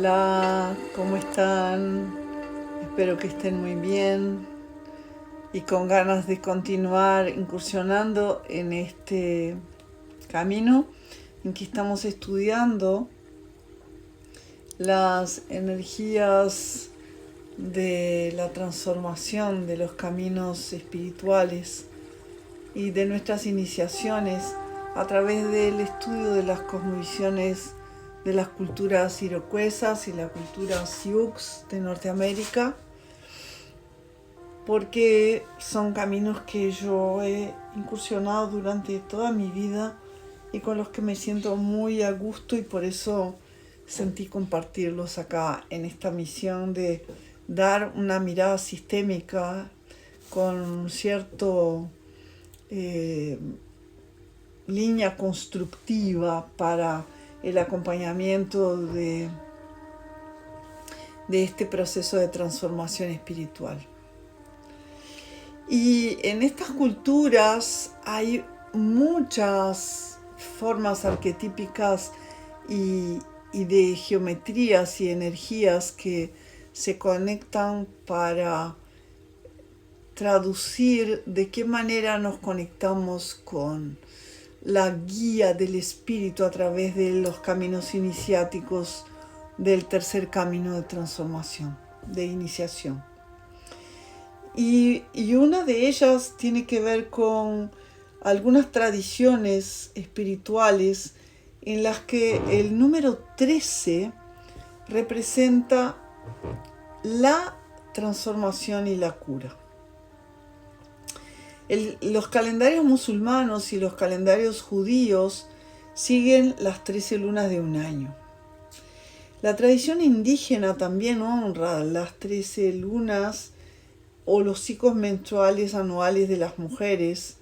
Hola, ¿cómo están? Espero que estén muy bien y con ganas de continuar incursionando en este camino en que estamos estudiando las energías de la transformación de los caminos espirituales y de nuestras iniciaciones a través del estudio de las cosmovisiones de las culturas iroquesas y la cultura Sioux de Norteamérica, porque son caminos que yo he incursionado durante toda mi vida y con los que me siento muy a gusto, y por eso sentí compartirlos acá en esta misión de dar una mirada sistémica con cierto línea constructiva para el acompañamiento de este proceso de transformación espiritual. Y en estas culturas hay muchas formas arquetípicas y de geometrías y energías que se conectan para traducir de qué manera nos conectamos con la guía del espíritu a través de los caminos iniciáticos del tercer camino de transformación, de iniciación. Y una de ellas tiene que ver con algunas tradiciones espirituales en las que el número 13 representa la transformación y la cura. Los calendarios musulmanos y los calendarios judíos siguen las 13 lunas de un año. La tradición indígena también honra las 13 lunas o los ciclos menstruales anuales de las mujeres,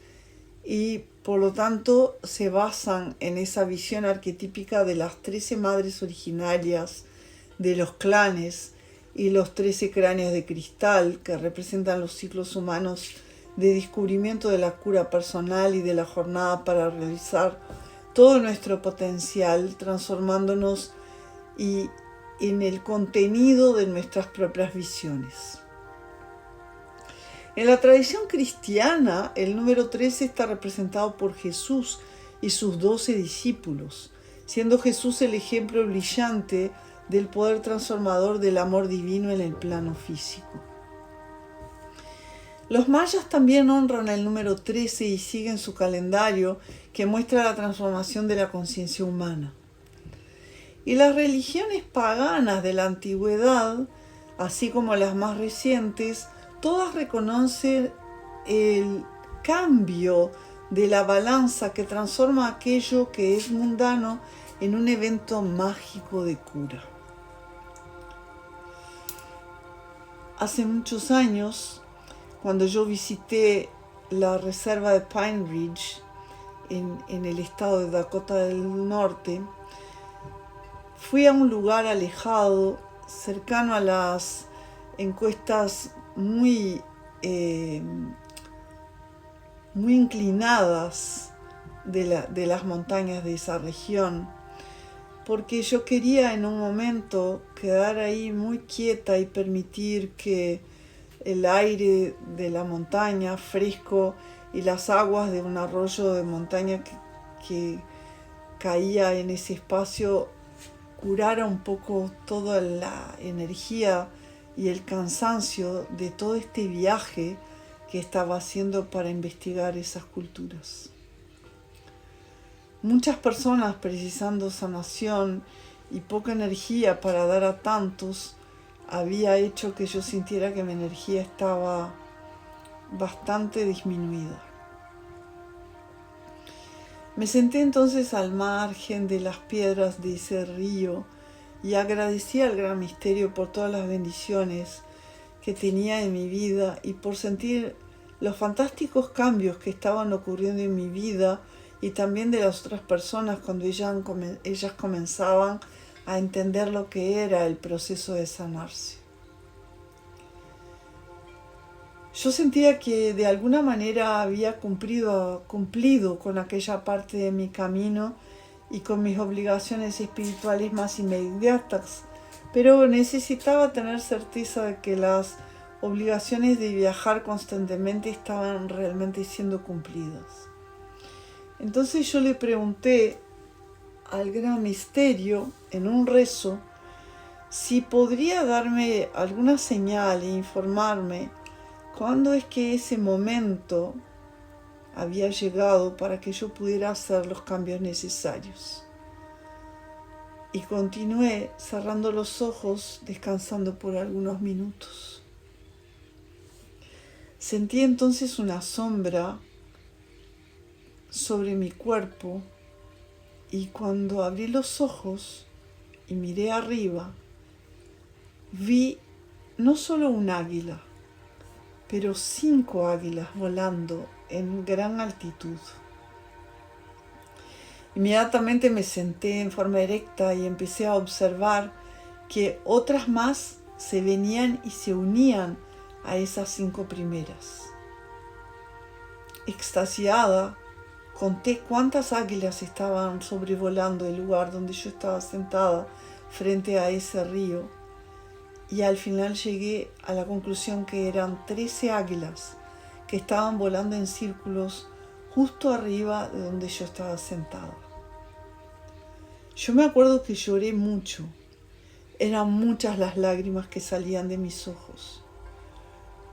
y por lo tanto se basan en esa visión arquetípica de las 13 madres originarias de los clanes y los 13 cráneos de cristal que representan los ciclos humanos de descubrimiento de la cura personal y de la jornada para realizar todo nuestro potencial, transformándonos y en el contenido de nuestras propias visiones. En la tradición cristiana, el número 13 está representado por Jesús y sus 12 discípulos, siendo Jesús el ejemplo brillante del poder transformador del amor divino en el plano físico. Los mayas también honran el número 13 y siguen su calendario que muestra la transformación de la conciencia humana. Y las religiones paganas de la antigüedad, así como las más recientes, todas reconocen el cambio de la balanza que transforma aquello que es mundano en un evento mágico de cura. Hace muchos años, cuando yo visité la reserva de Pine Ridge en el estado de Dakota del Norte, fui a un lugar alejado, cercano a las encuestas muy inclinadas de las montañas de esa región, porque yo quería en un momento quedar ahí muy quieta y permitir que el aire de la montaña fresco y las aguas de un arroyo de montaña que caía en ese espacio curara un poco toda la energía y el cansancio de todo este viaje que estaba haciendo para investigar esas culturas. Muchas personas precisando sanación y poca energía para dar a tantos había hecho que yo sintiera que mi energía estaba bastante disminuida. Me senté entonces al margen de las piedras de ese río y agradecí al Gran Misterio por todas las bendiciones que tenía en mi vida y por sentir los fantásticos cambios que estaban ocurriendo en mi vida y también de las otras personas cuando ellas comenzaban a entender lo que era el proceso de sanarse. Yo sentía que de alguna manera había cumplido con aquella parte de mi camino y con mis obligaciones espirituales más inmediatas pero necesitaba tener certeza de que las obligaciones de viajar constantemente estaban realmente siendo cumplidas. Entonces yo le pregunté al Gran Misterio en un rezo si podría darme alguna señal e informarme cuándo es que ese momento había llegado para que yo pudiera hacer los cambios necesarios. Y continué cerrando los ojos, descansando por algunos minutos. Sentí entonces una sombra sobre mi cuerpo y cuando abrí los ojos y miré arriba, vi no solo un águila, pero 5 águilas volando en gran altitud. Inmediatamente me senté en forma erecta y empecé a observar que otras más se venían y se unían a esas 5 primeras. Extasiada, conté cuántas águilas estaban sobrevolando el lugar donde yo estaba sentada frente a ese río y al final llegué a la conclusión que eran 13 águilas que estaban volando en círculos justo arriba de donde yo estaba sentada. Yo me acuerdo que lloré mucho. Eran muchas las lágrimas que salían de mis ojos,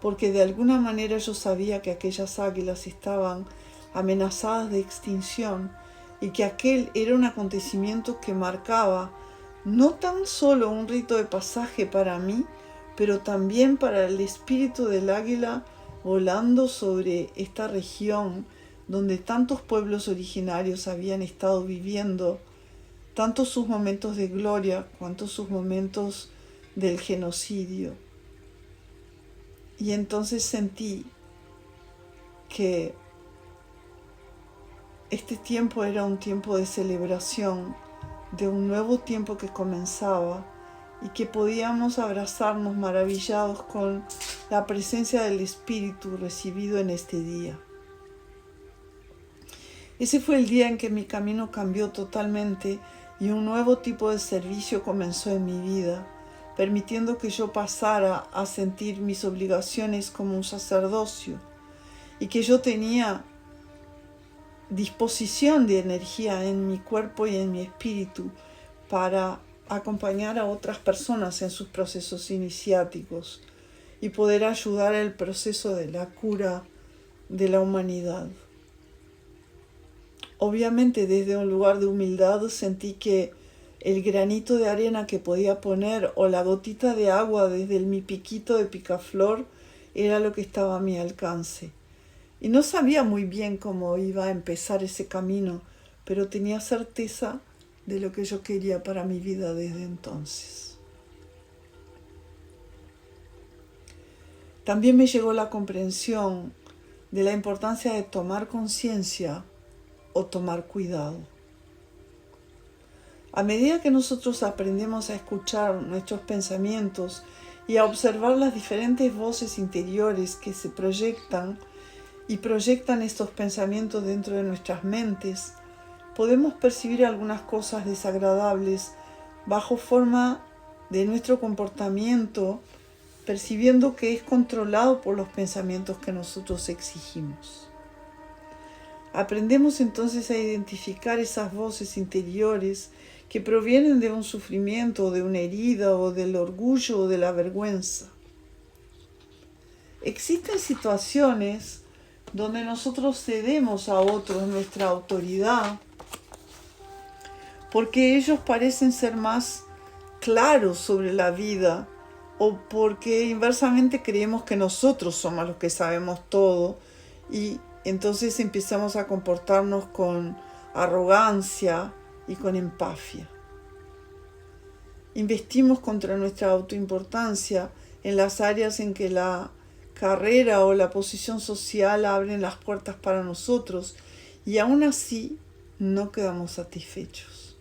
porque de alguna manera yo sabía que aquellas águilas estaban amenazadas de extinción y que aquel era un acontecimiento que marcaba no tan solo un rito de pasaje para mí, pero también para el espíritu del águila volando sobre esta región donde tantos pueblos originarios habían estado viviendo, tanto sus momentos de gloria cuanto sus momentos del genocidio. Y entonces sentí que este tiempo era un tiempo de celebración, de un nuevo tiempo que comenzaba y que podíamos abrazarnos maravillados con la presencia del Espíritu recibido en este día. Ese fue el día en que mi camino cambió totalmente y un nuevo tipo de servicio comenzó en mi vida, permitiendo que yo pasara a sentir mis obligaciones como un sacerdocio y que yo tenía disposición de energía en mi cuerpo y en mi espíritu para acompañar a otras personas en sus procesos iniciáticos y poder ayudar al proceso de la cura de la humanidad. Obviamente desde un lugar de humildad sentí que el granito de arena que podía poner o la gotita de agua desde mi piquito de picaflor era lo que estaba a mi alcance. Y no sabía muy bien cómo iba a empezar ese camino, pero tenía certeza de lo que yo quería para mi vida desde entonces. También me llegó la comprensión de la importancia de tomar conciencia o tomar cuidado. A medida que nosotros aprendemos a escuchar nuestros pensamientos y a observar las diferentes voces interiores que se proyectan estos pensamientos dentro de nuestras mentes, podemos percibir algunas cosas desagradables bajo forma de nuestro comportamiento, percibiendo que es controlado por los pensamientos que nosotros exigimos. Aprendemos entonces a identificar esas voces interiores que provienen de un sufrimiento, o de una herida, o del orgullo, o de la vergüenza. Existen situaciones donde nosotros cedemos a otros nuestra autoridad porque ellos parecen ser más claros sobre la vida o porque inversamente creemos que nosotros somos los que sabemos todo y entonces empezamos a comportarnos con arrogancia y con empafia. Investimos contra nuestra autoimportancia en las áreas en que la carrera o la posición social abren las puertas para nosotros y aún así no quedamos satisfechos.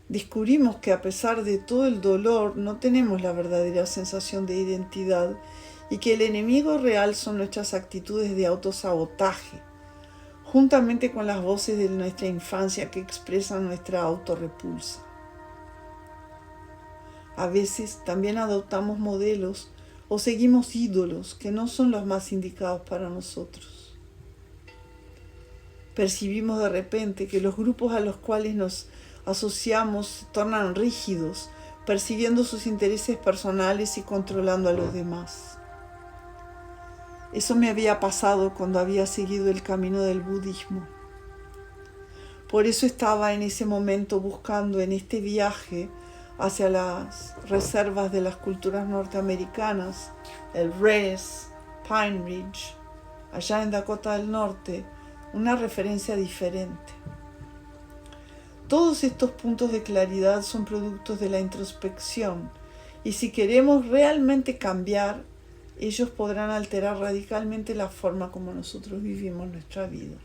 Descubrimos que a pesar de todo el dolor no tenemos la verdadera sensación de identidad y que el enemigo real son nuestras actitudes de autosabotaje, juntamente con las voces de nuestra infancia que expresan nuestra autorrepulsa. A veces también adoptamos modelos o seguimos ídolos que no son los más indicados para nosotros. Percibimos de repente que los grupos a los cuales nos asociamos se tornan rígidos, persiguiendo sus intereses personales y controlando a los demás. Eso me había pasado cuando había seguido el camino del budismo. Por eso estaba en ese momento buscando en este viaje hacia las reservas de las culturas norteamericanas, el Rest, Pine Ridge, allá en Dakota del Norte, una referencia diferente. Todos estos puntos de claridad son productos de la introspección, y si queremos realmente cambiar, ellos podrán alterar radicalmente la forma como nosotros vivimos nuestra vida.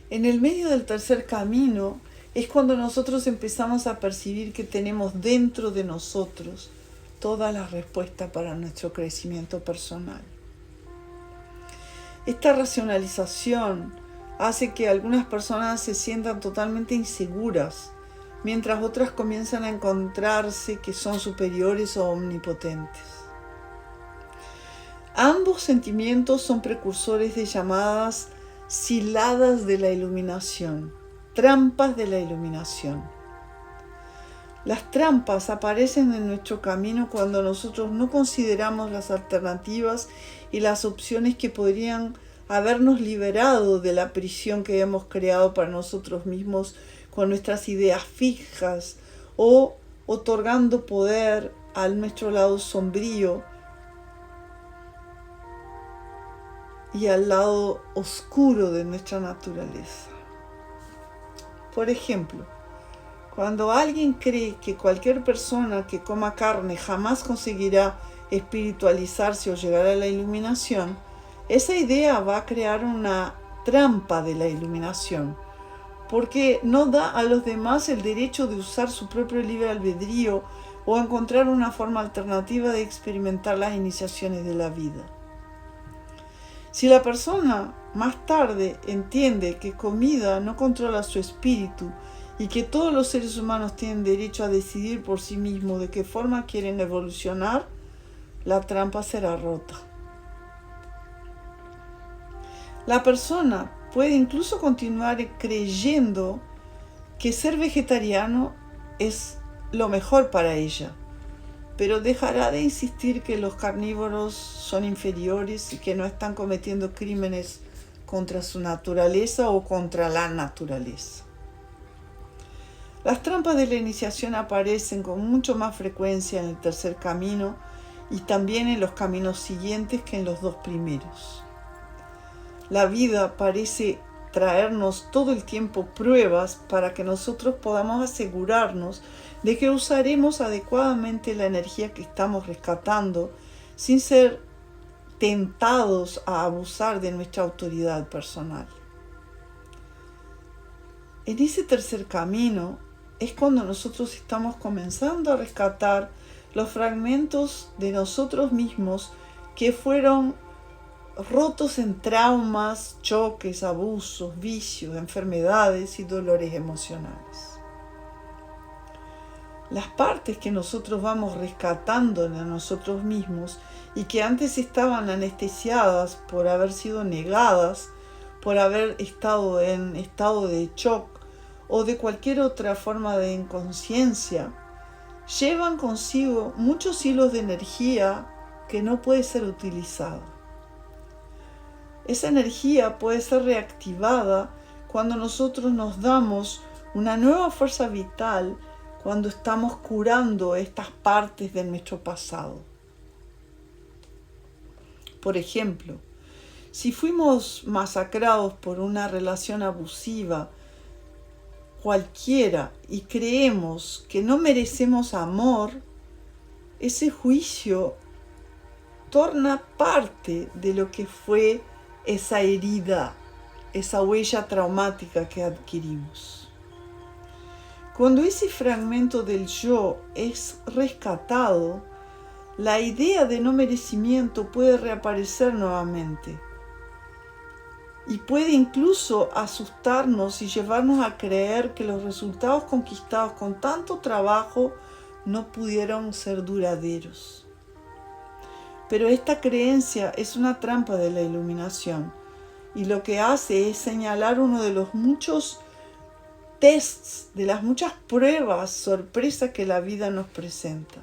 En el medio del tercer camino es cuando nosotros empezamos a percibir que tenemos dentro de nosotros todas las respuestas para nuestro crecimiento personal. Esta racionalización hace que algunas personas se sientan totalmente inseguras, mientras otras comienzan a encontrarse que son superiores o omnipotentes. Ambos sentimientos son precursores de llamadas ciladas de la iluminación, trampas de la iluminación. Las trampas aparecen en nuestro camino cuando nosotros no consideramos las alternativas y las opciones que podrían habernos liberado de la prisión que hemos creado para nosotros mismos con nuestras ideas fijas o otorgando poder a nuestro lado sombrío y al lado oscuro de nuestra naturaleza. Por ejemplo, cuando alguien cree que cualquier persona que coma carne jamás conseguirá espiritualizarse o llegar a la iluminación, esa idea va a crear una trampa de la iluminación, porque no da a los demás el derecho de usar su propio libre albedrío o encontrar una forma alternativa de experimentar las iniciaciones de la vida. Si la persona más tarde entiende que comida no controla su espíritu y que todos los seres humanos tienen derecho a decidir por sí mismos de qué forma quieren evolucionar, la trampa será rota. La persona puede incluso continuar creyendo que ser vegetariano es lo mejor para ella, pero dejará de insistir que los carnívoros son inferiores y que no están cometiendo crímenes contra su naturaleza o contra la naturaleza. Las trampas de la iniciación aparecen con mucho más frecuencia en el tercer camino y también en los caminos siguientes que en los dos primeros. La vida parece traernos todo el tiempo pruebas para que nosotros podamos asegurarnos de que usaremos adecuadamente la energía que estamos rescatando sin ser tentados a abusar de nuestra autoridad personal. En ese tercer camino es cuando nosotros estamos comenzando a rescatar los fragmentos de nosotros mismos que fueron rotos en traumas, choques, abusos, vicios, enfermedades y dolores emocionales. Las partes que nosotros vamos rescatando de nosotros mismos y que antes estaban anestesiadas por haber sido negadas, por haber estado en estado de shock o de cualquier otra forma de inconsciencia, llevan consigo muchos hilos de energía que no puede ser utilizada. Esa energía puede ser reactivada cuando nosotros nos damos una nueva fuerza vital, cuando estamos curando estas partes de nuestro pasado. Por ejemplo, si fuimos masacrados por una relación abusiva cualquiera y creemos que no merecemos amor, ese juicio torna parte de lo que fue esa herida, esa huella traumática que adquirimos. Cuando ese fragmento del yo es rescatado, la idea de no merecimiento puede reaparecer nuevamente. y puede incluso asustarnos y llevarnos a creer que los resultados conquistados con tanto trabajo no pudieron ser duraderos. Pero esta creencia es una trampa de la iluminación y lo que hace es señalar uno de los muchos tests, de las muchas pruebas, sorpresas que la vida nos presenta.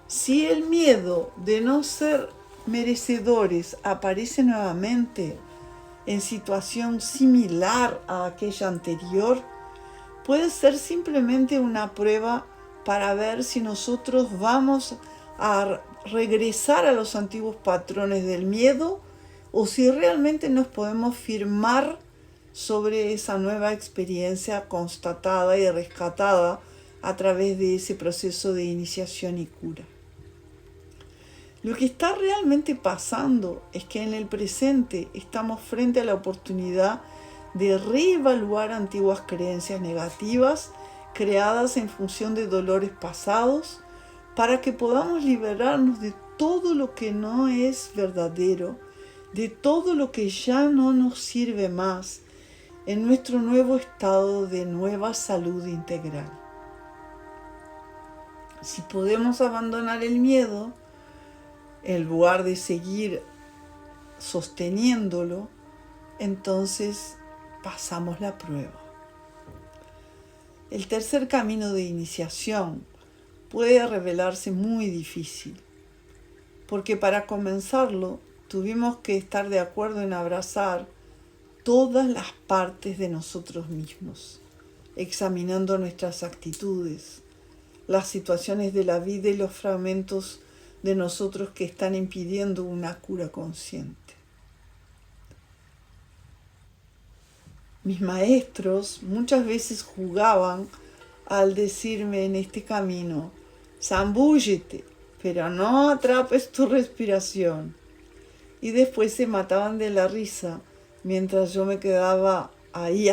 Si el miedo de no ser merecedores aparece nuevamente en situación similar a aquella anterior, puede ser simplemente una prueba para ver si nosotros vamos a regresar a los antiguos patrones del miedo o si realmente nos podemos firmar sobre esa nueva experiencia constatada y rescatada a través de ese proceso de iniciación y cura. Lo que está realmente pasando es que en el presente estamos frente a la oportunidad de reevaluar antiguas creencias negativas creadas en función de dolores pasados para que podamos liberarnos de todo lo que no es verdadero, de todo lo que ya no nos sirve más en nuestro nuevo estado de nueva salud integral. Si podemos abandonar el miedo, en lugar de seguir sosteniéndolo, entonces pasamos la prueba. El tercer camino de iniciación puede revelarse muy difícil, porque para comenzarlo tuvimos que estar de acuerdo en abrazar todas las partes de nosotros mismos, examinando nuestras actitudes, las situaciones de la vida y los fragmentos de nosotros que están impidiendo una cura consciente. Mis maestros muchas veces jugaban al decirme en este camino: zambúllete, pero no atrapes tu respiración. Y después se mataban de la risa mientras yo me quedaba ahí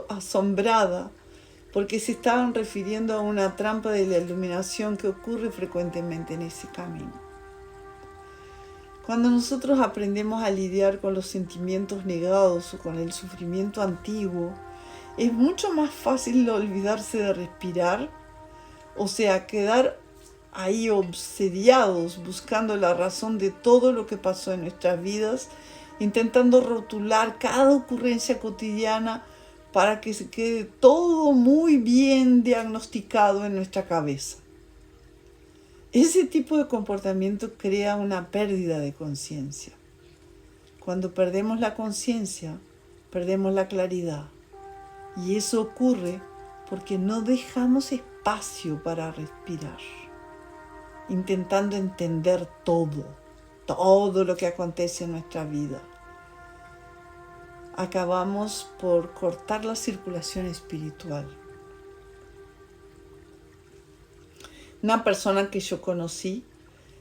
asombrada, porque se estaban refiriendo a una trampa de la iluminación que ocurre frecuentemente en ese camino. Cuando nosotros aprendemos a lidiar con los sentimientos negados o con el sufrimiento antiguo, es mucho más fácil olvidarse de respirar, o sea, quedar ahí obsediados buscando la razón de todo lo que pasó en nuestras vidas, intentando rotular cada ocurrencia cotidiana para que se quede todo muy bien diagnosticado en nuestra cabeza. Ese tipo de comportamiento crea una pérdida de conciencia. Cuando perdemos la conciencia, perdemos la claridad. Y eso ocurre porque no dejamos espacio para respirar, intentando entender todo lo que acontece en nuestra vida. Acabamos por cortar la circulación espiritual. Una persona que yo conocí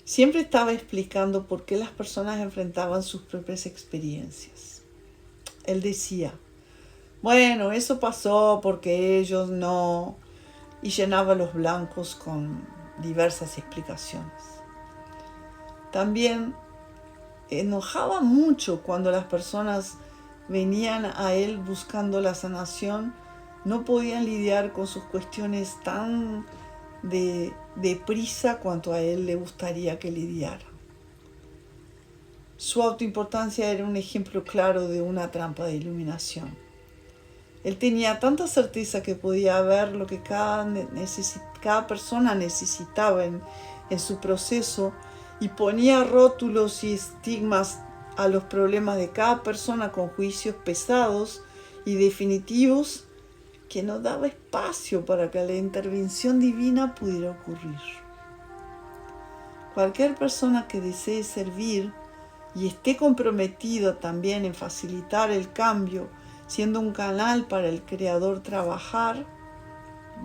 siempre estaba explicando por qué las personas enfrentaban sus propias experiencias. Él decía: bueno, eso pasó porque ellos no... y llenaba los blancos con diversas explicaciones. También enojaba mucho cuando las personas venían a él buscando la sanación, no podían lidiar con sus cuestiones tan deprisa cuanto a él le gustaría que lidiara. Su autoimportancia era un ejemplo claro de una trampa de iluminación. Él tenía tanta certeza que podía ver lo que cada persona necesitaba en su proceso y ponía rótulos y estigmas a los problemas de cada persona con juicios pesados y definitivos que no daba espacio para que la intervención divina pudiera ocurrir. Cualquier persona que desee servir y esté comprometida también en facilitar el cambio, siendo un canal para el Creador trabajar,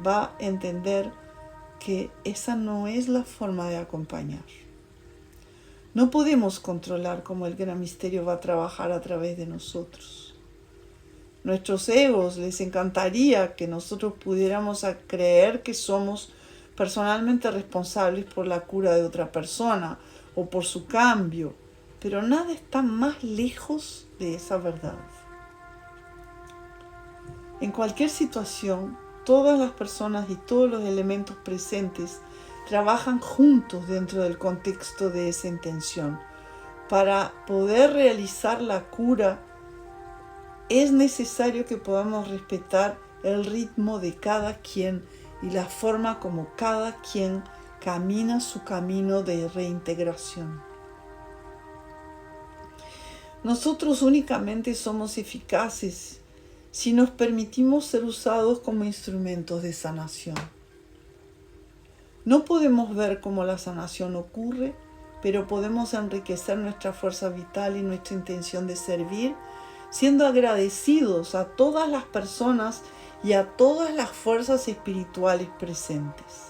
va a entender que esa no es la forma de acompañar. No podemos controlar cómo el gran misterio va a trabajar a través de nosotros. Nuestros egos les encantaría que nosotros pudiéramos creer que somos personalmente responsables por la cura de otra persona o por su cambio, pero nada está más lejos de esa verdad. En cualquier situación, todas las personas y todos los elementos presentes trabajan juntos dentro del contexto de esa intención. Para poder realizar la cura, es necesario que podamos respetar el ritmo de cada quien y la forma como cada quien camina su camino de reintegración. Nosotros únicamente somos eficaces si nos permitimos ser usados como instrumentos de sanación. No podemos ver cómo la sanación ocurre, pero podemos enriquecer nuestra fuerza vital y nuestra intención de servir, siendo agradecidos a todas las personas y a todas las fuerzas espirituales presentes.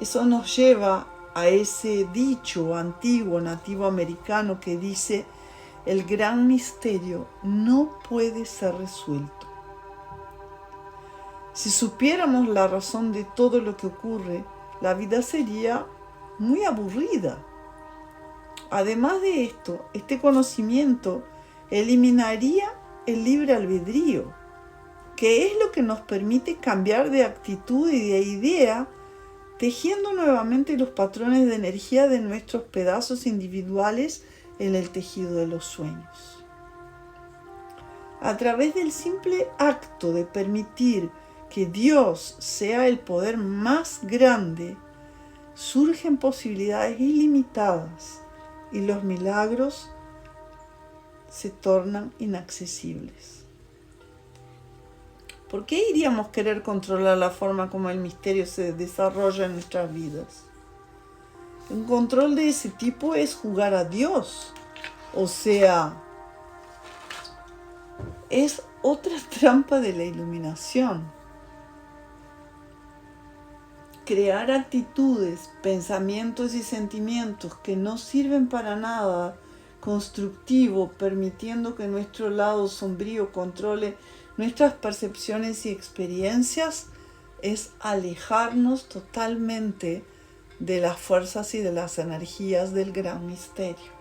Eso nos lleva a ese dicho antiguo, nativo americano que dice: el gran misterio no puede ser resuelto. Si supiéramos la razón de todo lo que ocurre, la vida sería muy aburrida. Además de esto, este conocimiento eliminaría el libre albedrío, que es lo que nos permite cambiar de actitud y de idea, tejiendo nuevamente los patrones de energía de nuestros pedazos individuales en el tejido de los sueños. A través del simple acto de permitir que Dios sea el poder más grande, surgen posibilidades ilimitadas y los milagros se tornan inaccesibles. ¿Por qué iríamos a querer controlar la forma como el misterio se desarrolla en nuestras vidas? Un control de ese tipo es jugar a Dios, o sea, es otra trampa de la iluminación. Crear actitudes, pensamientos y sentimientos que no sirven para nada constructivo, permitiendo que nuestro lado sombrío controle nuestras percepciones y experiencias, es alejarnos totalmente de las fuerzas y de las energías del gran misterio.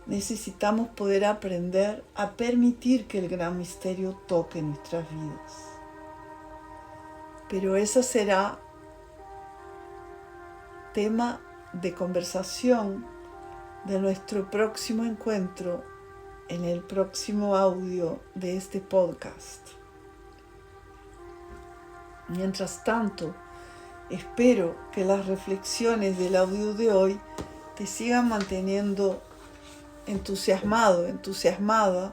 Necesitamos poder aprender a permitir que el gran misterio toque nuestras vidas. Pero eso será tema de conversación de nuestro próximo encuentro en el próximo audio de este podcast. Mientras tanto, espero que las reflexiones del audio de hoy te sigan manteniendo entusiasmado, entusiasmada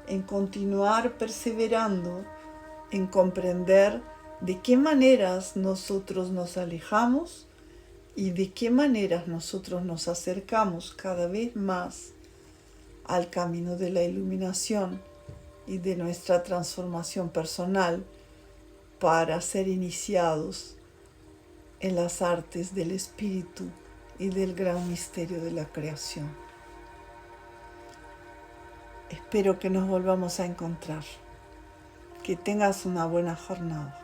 en continuar perseverando, en comprender de qué maneras nosotros nos alejamos y de qué maneras nosotros nos acercamos cada vez más al camino de la iluminación y de nuestra transformación personal para ser iniciados en las artes del espíritu y del gran misterio de la creación. Espero que nos volvamos a encontrar. Que tengas una buena jornada.